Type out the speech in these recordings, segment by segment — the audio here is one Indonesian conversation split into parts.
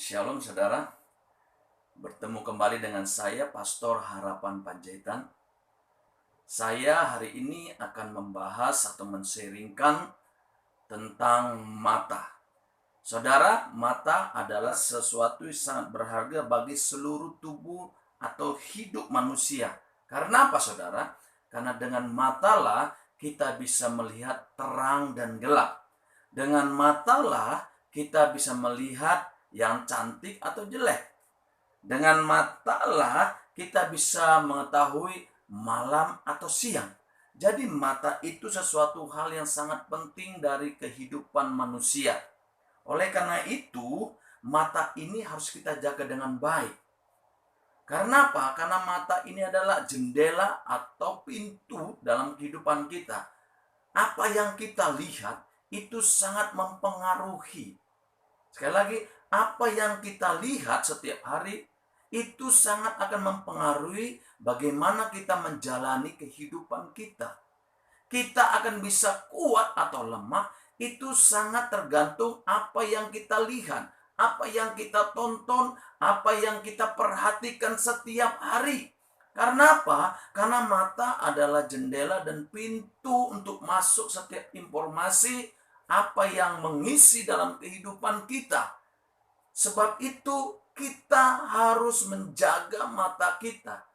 Shalom saudara, bertemu kembali dengan saya Pastor Harapan Panjaitan. Saya hari ini akan membahas atau men-sharingkan tentang mata. Saudara, mata adalah sesuatu yang sangat berharga bagi seluruh tubuh atau hidup manusia. Karena apa saudara? Karena dengan matalah kita bisa melihat terang dan gelap. Dengan matalah kita bisa melihat yang cantik atau jelek. Dengan matalah kita bisa mengetahui malam atau siang. Jadi mata itu sesuatu hal yang sangat penting dari kehidupan manusia. Oleh karena itu, mata ini harus kita jaga dengan baik. Karena apa? Karena mata ini adalah jendela atau pintu dalam kehidupan kita. Apa yang kita lihat itu sangat mempengaruhi. Sekali lagi, apa yang kita lihat setiap hari itu sangat akan mempengaruhi bagaimana kita menjalani kehidupan kita. Kita akan bisa kuat atau lemah, itu sangat tergantung apa yang kita lihat, apa yang kita tonton, apa yang kita perhatikan setiap hari. Karena apa? Karena mata adalah jendela dan pintu untuk masuk setiap informasi apa yang mengisi dalam kehidupan kita. Sebab itu kita harus menjaga mata kita.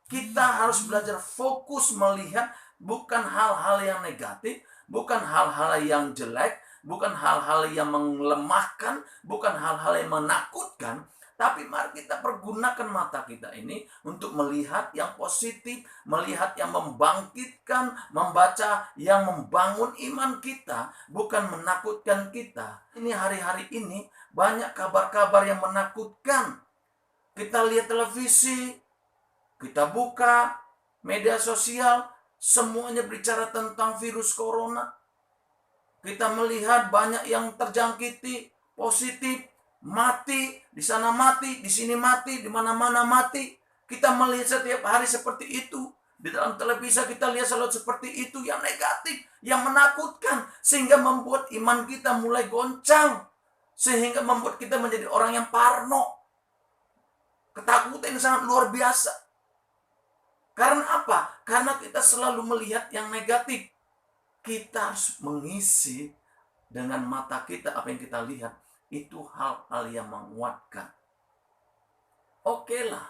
Kita harus belajar fokus melihat bukan hal-hal yang negatif, bukan hal-hal yang jelek, bukan hal-hal yang melemahkan, bukan hal-hal yang menakutkan. Tapi mari kita pergunakan mata kita ini untuk melihat yang positif, melihat yang membangkitkan, membaca yang membangun iman kita, bukan menakutkan kita. Ini hari-hari ini banyak kabar-kabar yang menakutkan. Kita lihat televisi, kita buka media sosial, semuanya bicara tentang virus corona. Kita melihat banyak yang terjangkiti, positif, mati, di sana mati, di sini mati, di mana-mana mati. Kita melihat setiap hari seperti itu. Di dalam televisi kita lihat selalu seperti itu, yang negatif, yang menakutkan, sehingga membuat iman kita mulai goncang, sehingga membuat kita menjadi orang yang parno. Ketakutan yang sangat luar biasa. Karena apa? Karena kita selalu melihat yang negatif. Kita harus mengisi dengan mata kita apa yang kita lihat. Itu hal-hal yang menguatkan. Oke lah,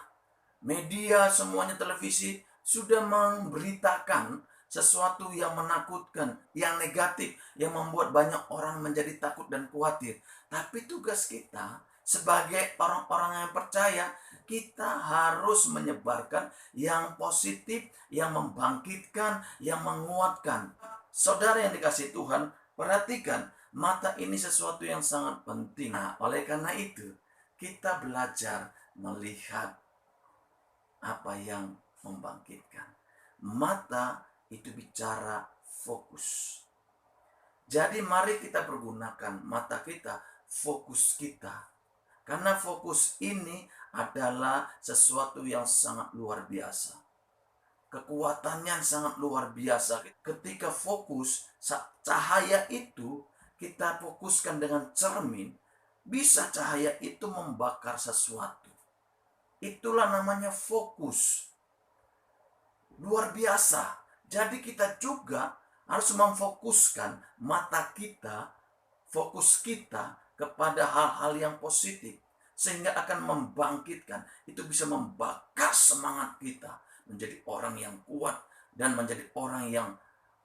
media semuanya televisi sudah memberitakan sesuatu yang menakutkan, yang negatif, yang membuat banyak orang menjadi takut dan khawatir. Tapi tugas kita sebagai orang-orang yang percaya, kita harus menyebarkan yang positif, yang membangkitkan, yang menguatkan. Saudara yang dikasihi Tuhan, perhatikan, mata ini sesuatu yang sangat penting. Nah, oleh karena itu, kita belajar melihat apa yang membangkitkan. Mata itu bicara fokus. Jadi mari kita pergunakan mata kita, fokus kita. Karena fokus ini adalah sesuatu yang sangat luar biasa. Kekuatannya sangat luar biasa. Ketika fokus, cahaya itu kita fokuskan dengan cermin, bisa cahaya itu membakar sesuatu. Itulah namanya fokus. Luar biasa. Jadi kita juga harus memfokuskan mata kita, fokus kita kepada hal-hal yang positif. Sehingga akan membangkitkan. Itu bisa membakar semangat kita. Menjadi orang yang kuat dan menjadi orang yang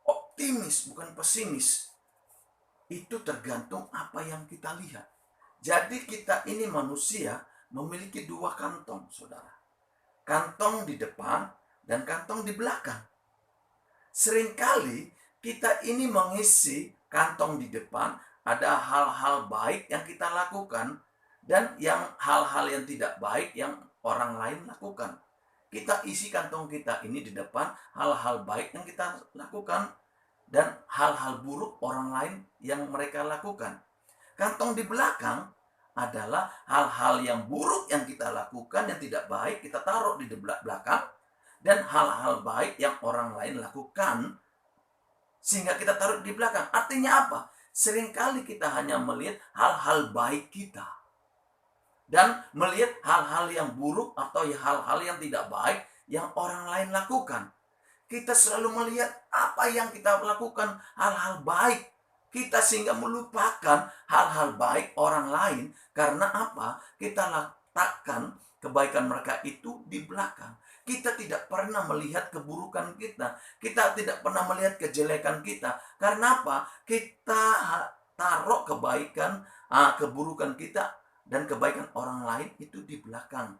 optimis, bukan pesimis. Itu tergantung apa yang kita lihat. Jadi kita ini manusia memiliki dua kantong, saudara. Kantong di depan dan kantong di belakang. Seringkali kita ini mengisi kantong di depan, ada hal-hal baik yang kita lakukan dan yang hal-hal yang tidak baik yang orang lain lakukan. Kita isi kantong kita ini di depan hal-hal baik yang kita lakukan dan hal-hal buruk orang lain yang mereka lakukan. Kantong di belakang adalah hal-hal yang buruk yang kita lakukan, yang tidak baik, kita taruh di belakang. Dan hal-hal baik yang orang lain lakukan, sehingga kita taruh di belakang. Artinya apa? Seringkali kita hanya melihat hal-hal baik kita. dan melihat hal-hal yang buruk atau hal-hal yang tidak baik yang orang lain lakukan. Kita selalu melihat apa yang kita lakukan, hal-hal baik. Kita sehingga melupakan hal-hal baik orang lain. Karena apa? Kita letakkan kebaikan mereka itu di belakang. Kita tidak pernah melihat keburukan kita. Kita tidak pernah melihat kejelekan kita. Karena apa? Kita taruh kebaikan, keburukan kita dan kebaikan orang lain itu di belakang.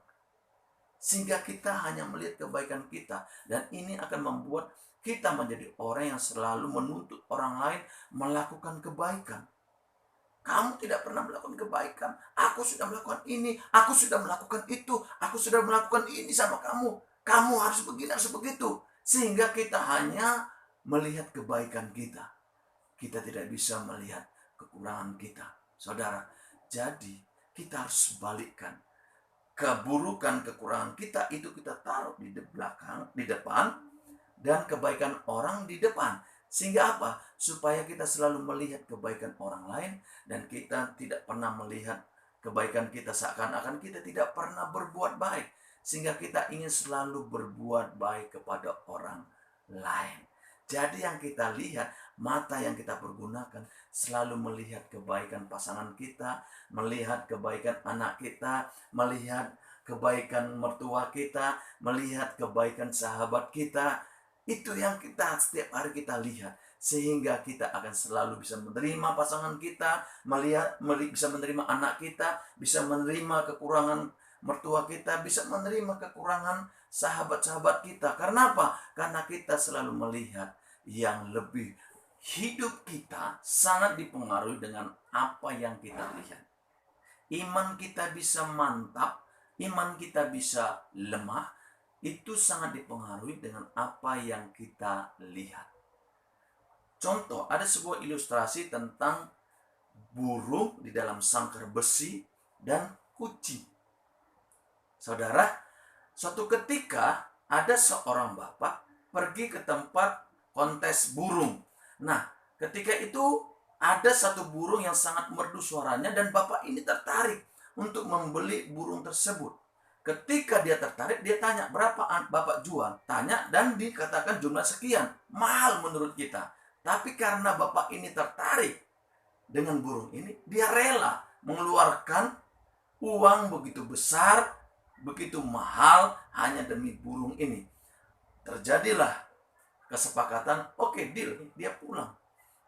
Sehingga kita hanya melihat kebaikan kita. Dan ini akan membuat kita menjadi orang yang selalu menuntut orang lain melakukan kebaikan. Kamu tidak pernah melakukan kebaikan. Aku sudah melakukan ini. Aku sudah melakukan itu. Aku sudah melakukan ini sama kamu. Kamu harus begini, harus begitu. Sehingga kita hanya melihat kebaikan kita. Kita tidak bisa melihat kekurangan kita. Saudara, jadi kita harus balikkan. Keburukan, kekurangan kita itu kita taruh di belakang, di depan, dan kebaikan orang di depan. Sehingga apa? Supaya kita selalu melihat kebaikan orang lain dan kita tidak pernah melihat kebaikan kita, seakan-akan kita tidak pernah berbuat baik. Sehingga kita ingin selalu berbuat baik kepada orang lain. Jadi yang kita lihat, mata yang kita pergunakan selalu melihat kebaikan pasangan kita, melihat kebaikan anak kita, melihat kebaikan mertua kita, melihat kebaikan sahabat kita. Itu yang kita setiap hari kita lihat. Sehingga kita akan selalu bisa menerima pasangan kita, bisa menerima anak kita, bisa menerima kekurangan mertua kita, bisa menerima kekurangan sahabat-sahabat kita. Karena apa? Karena kita selalu melihat yang lebih. Hidup kita sangat dipengaruhi dengan apa yang kita lihat. Iman kita bisa mantap, iman kita bisa lemah, itu sangat dipengaruhi dengan apa yang kita lihat. Contoh, ada sebuah ilustrasi tentang burung di dalam sangkar besi dan kucing. Saudara, suatu ketika ada seorang bapak pergi ke tempat kontes burung. Nah, ketika itu ada satu burung yang sangat merdu suaranya dan bapak ini tertarik untuk membeli burung tersebut. Ketika dia tertarik, dia tanya, berapa bapak jual? Tanya dan dikatakan jumlah sekian. Mahal menurut kita. Tapi karena bapak ini tertarik dengan burung ini, dia rela mengeluarkan uang begitu besar, begitu mahal hanya demi burung ini. Terjadilah kesepakatan, oke, deal, dia pulang.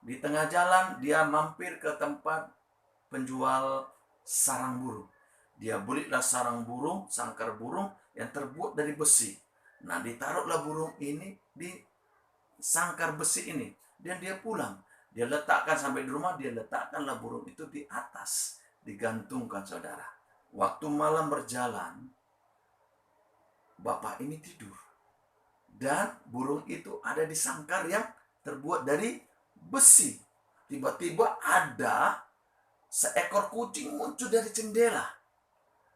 Di tengah jalan dia mampir ke tempat penjual sarang burung. Dia belilah sarang burung, sangkar burung yang terbuat dari besi. Nah, ditaruhlah burung ini di sangkar besi ini. Dan dia pulang. Dia letakkan sampai di rumah, dia letakkanlah burung itu di atas. Digantungkan, saudara. Waktu malam berjalan, bapak ini tidur. Dan burung itu ada di sangkar yang terbuat dari besi. Tiba-tiba ada seekor kucing muncul dari jendela.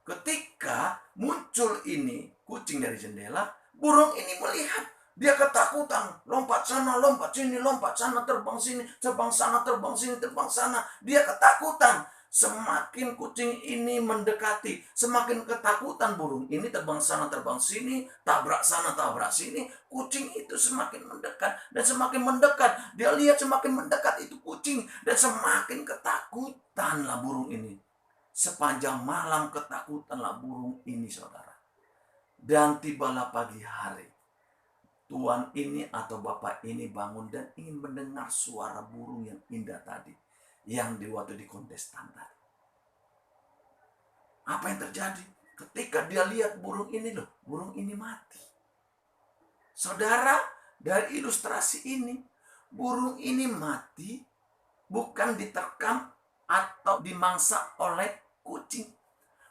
Ketika muncul ini kucing dari jendela, burung ini melihat. Dia ketakutan, lompat sana, lompat sini, lompat sana, terbang sini, terbang sana, terbang sini, terbang sana. Dia ketakutan. Semakin kucing ini mendekati, semakin ketakutan burung ini terbang sana, terbang sini, tabrak sana, tabrak sini. Kucing itu semakin mendekat dan semakin mendekat. Dia lihat semakin mendekat itu kucing dan semakin ketakutanlah burung ini. Sepanjang malam ketakutanlah burung ini, saudara. Dan tibalah pagi hari. Tuan ini atau bapak ini bangun dan ingin mendengar suara burung yang indah tadi. Yang waktu di kontestan tadi. Apa yang terjadi? Ketika dia lihat burung ini loh. Burung ini mati. Saudara, dari ilustrasi ini. Burung ini mati bukan diterkam atau dimangsa oleh kucing.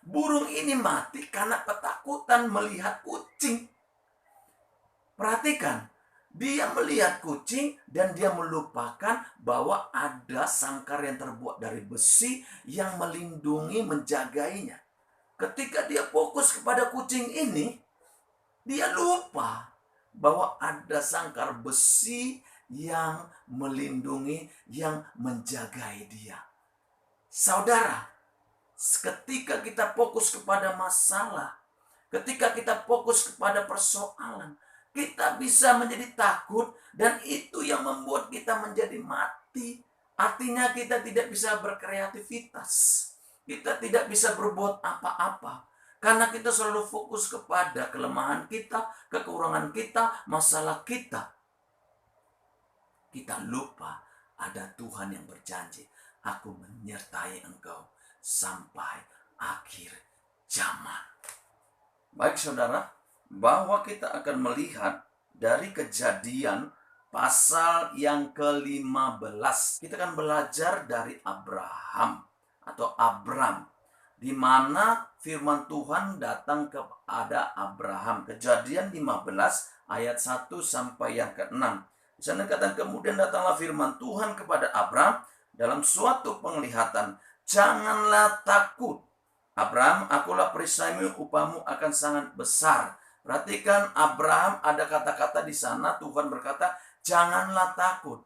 Burung ini mati karena ketakutan melihat kucing. Perhatikan, dia melihat kucing dan dia melupakan bahwa ada sangkar yang terbuat dari besi yang melindungi, menjagainya. Ketika dia fokus kepada kucing ini, dia lupa bahwa ada sangkar besi yang melindungi, yang menjagai dia. Saudara, Ketika kita fokus kepada masalah, ketika kita fokus kepada persoalan, kita bisa menjadi takut dan itu yang membuat kita menjadi mati. Artinya kita tidak bisa berkreativitas. Kita tidak bisa berbuat apa-apa. Karena kita selalu fokus kepada kelemahan kita, kekurangan kita, masalah kita. Kita lupa ada Tuhan yang berjanji, aku menyertai engkau sampai akhir zaman. Baik saudara, bahwa kita akan melihat dari Kejadian pasal yang ke-15. Kita akan belajar dari Abraham atau Abram, di mana firman Tuhan datang kepada Abraham. Kejadian 15 ayat 1 sampai yang ke-6. Di sana kata, kemudian datanglah firman Tuhan kepada Abram dalam suatu penglihatan, janganlah takut Abraham, akulah perisaimu, upahmu akan sangat besar. Perhatikan Abraham, ada kata-kata di sana Tuhan berkata, janganlah takut.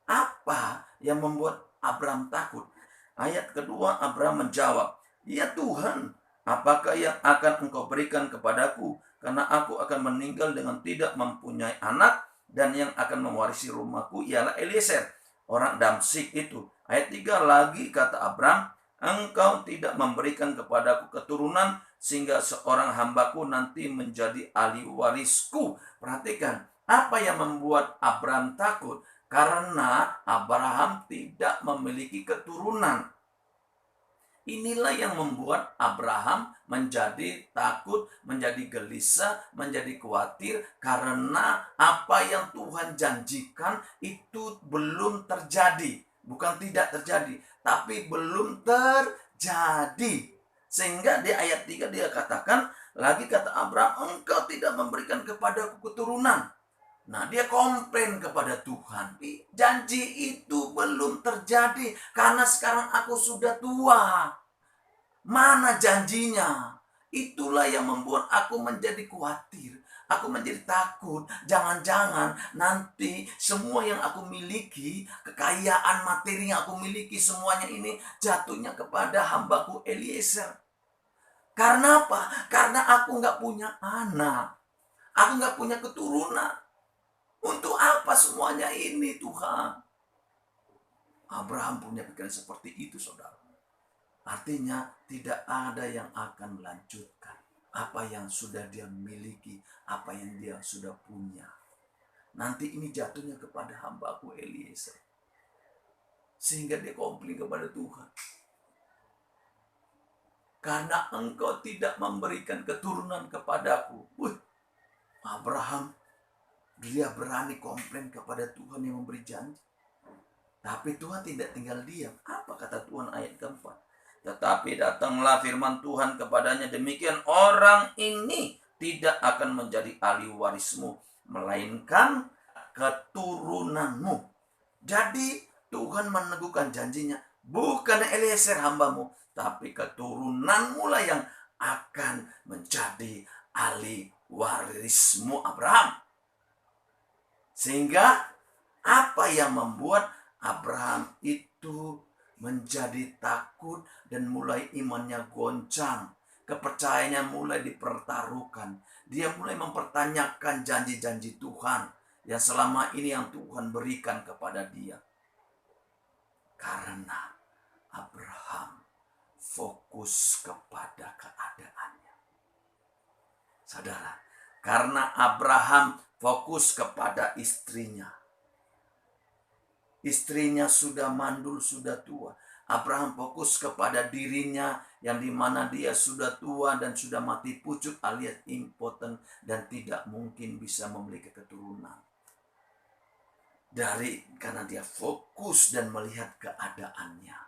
Apa yang membuat Abraham takut? Ayat kedua Abraham menjawab, ya Tuhan, apakah yang akan engkau berikan kepadaku? Karena aku akan meninggal dengan tidak mempunyai anak, dan yang akan mewarisi rumahku ialah Eliezer, orang Damsyik itu. Ayat 3 lagi kata Abraham, engkau tidak memberikan kepadaku keturunan, sehingga seorang hambaku nanti menjadi ahli warisku. Perhatikan, apa yang membuat Abraham takut? Karena Abraham tidak memiliki keturunan. Inilah yang membuat Abraham menjadi takut, menjadi gelisah, menjadi khawatir. Karena apa yang Tuhan janjikan itu belum terjadi. Bukan tidak terjadi, tapi belum terjadi. Sehingga di ayat 3 dia katakan, lagi kata Abraham, engkau tidak memberikan kepadaku keturunan. Nah, dia komplain kepada Tuhan. Janji itu belum terjadi karena sekarang aku sudah tua. Mana janjinya? Itulah yang membuat aku menjadi khawatir. Aku menjadi takut. Jangan-jangan nanti semua yang aku miliki, kekayaan materi yang aku miliki, semuanya ini jatuhnya kepada hambaku Eliezer. Karena apa? Karena aku nggak punya anak. Aku nggak punya keturunan. Untuk apa semuanya ini Tuhan? Abraham punya pikiran seperti itu saudara. Artinya tidak ada yang akan melanjutkan apa yang sudah dia miliki, apa yang dia sudah punya. Nanti ini jatuhnya kepada hambaku Eliezer. Sehingga dia komplain kepada Tuhan. Karena engkau tidak memberikan keturunan kepadaku. Abraham, dia berani komplain kepada Tuhan yang memberi janji. Tapi Tuhan tidak tinggal diam. Apa kata Tuhan ayat keempat? Tetapi datanglah firman Tuhan kepadanya, demikian orang ini tidak akan menjadi ahli warismu, melainkan keturunanmu. Jadi Tuhan meneguhkan janjinya, bukan Eliezer hambamu, tapi keturunanmu lah yang akan menjadi ahli warismu Abraham. Sehingga apa yang membuat Abraham itu menjadi takut dan mulai imannya goncang. Kepercayaannya mulai dipertaruhkan. Dia mulai mempertanyakan janji-janji Tuhan yang selama ini yang Tuhan berikan kepada dia. Karena Abraham fokus kepada keadaannya. Saudara, karena Abraham fokus kepada istrinya. Istrinya sudah mandul, sudah tua. Abraham fokus kepada dirinya yang dimana dia sudah tua dan sudah mati pucuk alias impoten dan tidak mungkin bisa memiliki keturunan. Karena dia fokus dan melihat keadaannya.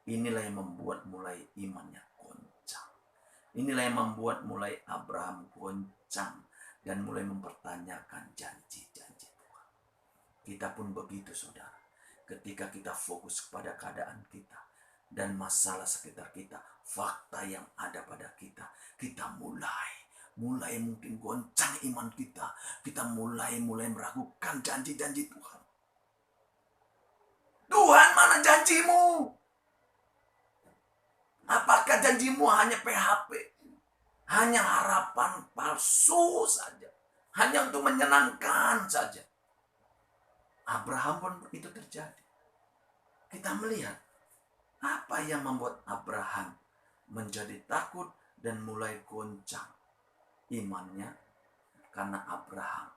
Inilah yang membuat mulai imannya goncang. Inilah yang membuat mulai Abraham goncang dan mulai mempertanyakan janji-janji Tuhan. Kita pun begitu saudara. Ketika kita fokus kepada keadaan kita dan masalah sekitar kita, fakta yang ada pada kita, kita mulai mungkin goncang iman kita. Kita mulai meragukan janji-janji Tuhan. Tuhan, mana janjimu? Apa janjimu hanya PHP, hanya harapan palsu saja, hanya untuk menyenangkan saja. Abraham pun itu terjadi. Kita melihat apa yang membuat Abraham menjadi takut dan mulai goncang imannya, karena Abraham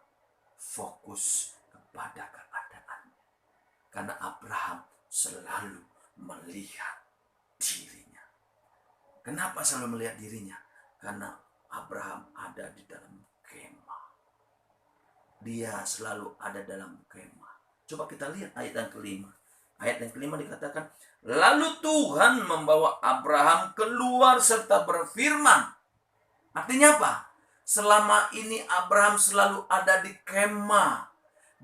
fokus kepada keadaannya. Karena Abraham selalu melihat dirinya. Kenapa selalu melihat dirinya? Karena Abraham ada di dalam kemah. Dia selalu ada dalam kemah. Coba kita lihat ayat yang kelima. Ayat yang kelima dikatakan, lalu Tuhan membawa Abraham keluar serta berfirman. Artinya apa? Selama ini Abraham selalu ada di kemah.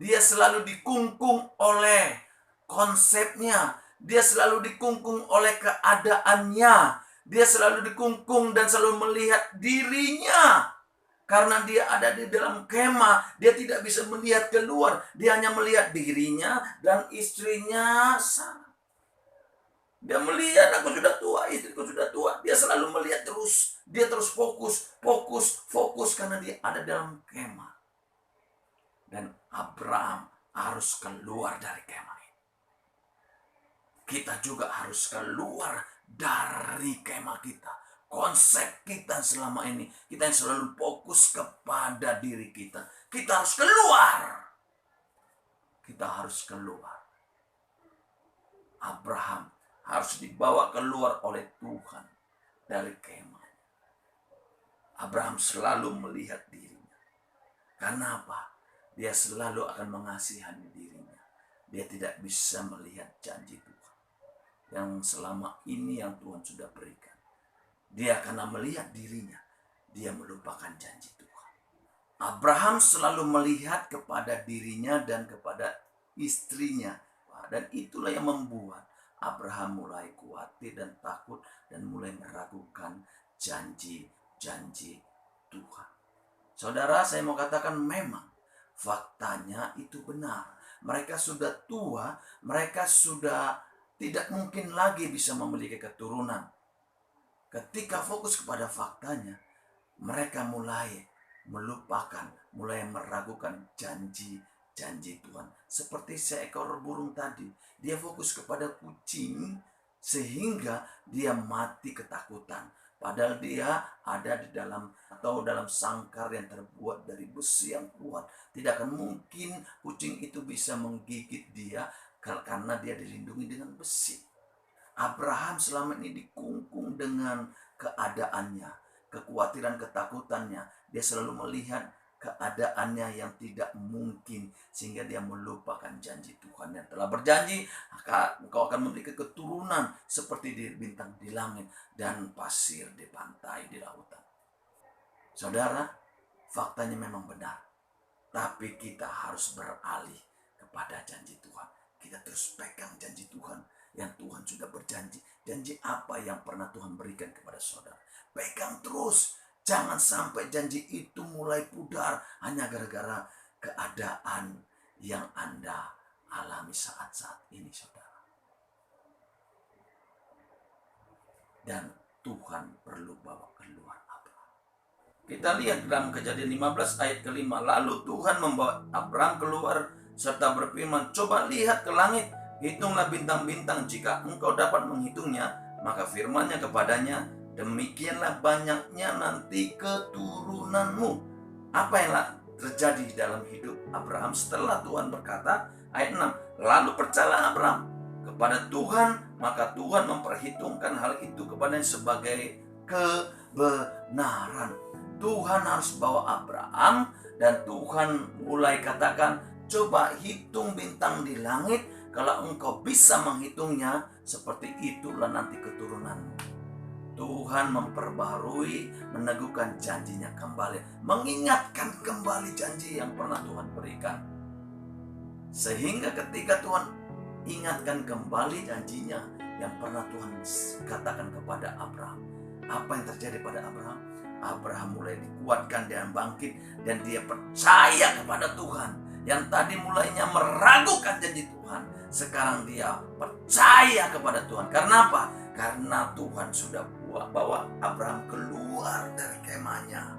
Dia selalu dikungkung oleh konsepnya. Dia selalu dikungkung oleh keadaannya. Dia selalu dikungkung dan selalu melihat dirinya. Karena dia ada di dalam kemah, dia tidak bisa melihat keluar. Dia hanya melihat dirinya dan istrinya Sarah. Dia melihat, aku sudah tua, istriku sudah tua. Dia selalu melihat terus. Dia terus fokus karena dia ada dalam kemah. Dan Abraham harus keluar dari kemah ini. Kita juga harus keluar dari kemah kita. Konsep kita selama ini, kita yang selalu fokus kepada diri kita. Kita harus keluar. Kita harus keluar. Abraham harus dibawa keluar oleh Tuhan dari kemah. Abraham selalu melihat dirinya. Karena apa? Dia selalu akan mengasihani dirinya. Dia tidak bisa melihat janji Tuhan yang selama ini yang Tuhan sudah berikan. Dia karena melihat dirinya, dia melupakan janji Tuhan. Abraham selalu melihat kepada dirinya dan kepada istrinya. Dan itulah yang membuat Abraham mulai khawatir dan takut dan mulai meragukan janji-janji Tuhan. Saudara, saya mau katakan memang faktanya itu benar. Mereka sudah tua, mereka sudah tidak mungkin lagi bisa memiliki keturunan. Ketika fokus kepada faktanya, mereka mulai melupakan, mulai meragukan janji-janji Tuhan. Seperti seekor burung tadi, dia fokus kepada kucing sehingga dia mati ketakutan. Padahal dia ada di dalam atau dalam sangkar yang terbuat dari besi yang kuat. Tidak akan mungkin kucing itu bisa menggigit dia karena dia dilindungi dengan besi. Abraham selama ini dikungkung dengan keadaannya, kekhawatiran, ketakutannya. Dia selalu melihat keadaannya yang tidak mungkin sehingga dia melupakan janji Tuhan yang telah berjanji, engkau akan memiliki keturunan seperti di bintang di langit dan pasir di pantai di lautan. Saudara, faktanya memang benar, tapi kita harus beralih kepada janji Tuhan. Kita terus pegang janji Tuhan yang Tuhan sudah berjanji. Janji apa yang pernah Tuhan berikan kepada saudara. Pegang terus. Jangan sampai janji itu mulai pudar hanya gara-gara keadaan yang Anda alami saat-saat ini, saudara. Dan Tuhan perlu bawa keluar Abraham. Kita lihat dalam Kejadian 15 ayat ke-5. Lalu Tuhan membawa Abraham keluar serta berfirman, coba lihat ke langit. Hitunglah bintang-bintang, jika engkau dapat menghitungnya, maka firman-Nya kepadanya, demikianlah banyaknya nanti keturunanmu. Apa yang terjadi dalam hidup Abraham setelah Tuhan berkata, ayat 6, lalu percayalah Abraham kepada Tuhan, maka Tuhan memperhitungkan hal itu kepadanya sebagai kebenaran. Tuhan harus bawa Abraham dan Tuhan mulai katakan, coba hitung bintang di langit. Kalau engkau bisa menghitungnya, seperti itulah nanti keturunanmu. Tuhan memperbarui, meneguhkan janjinya kembali. Mengingatkan kembali janji yang pernah Tuhan berikan. Sehingga ketika Tuhan ingatkan kembali janjinya yang pernah Tuhan katakan kepada Abraham. Apa yang terjadi pada Abraham? Abraham mulai dikuatkan dan bangkit. Dan dia percaya kepada Tuhan. Yang tadi mulainya meragukan janji Tuhan, sekarang dia percaya kepada Tuhan. Karena apa? Karena Tuhan sudah bawa Abraham keluar dari kemahnya.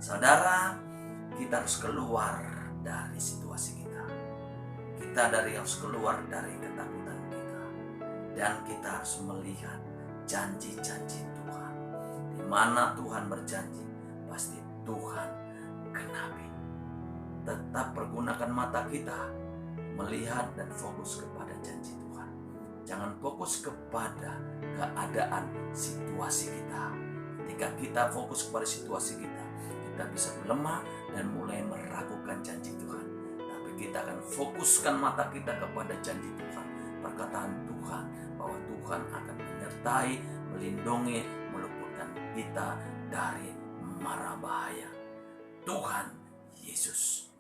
Saudara, kita harus keluar dari situasi kita. Kita harus keluar dari ketakutan kita. Dan kita harus melihat janji-janji Tuhan. Di mana Tuhan berjanji, pasti Tuhan genapi. Tetap pergunakan mata kita melihat dan fokus kepada janji Tuhan. Jangan fokus kepada keadaan situasi kita. Ketika kita fokus kepada situasi kita, kita bisa melemah dan mulai meragukan janji Tuhan. Tapi kita akan fokuskan mata kita kepada janji Tuhan, perkataan Tuhan, bahwa Tuhan akan menyertai, melindungi, meluputkan kita dari mara bahaya. Tuhan Yesus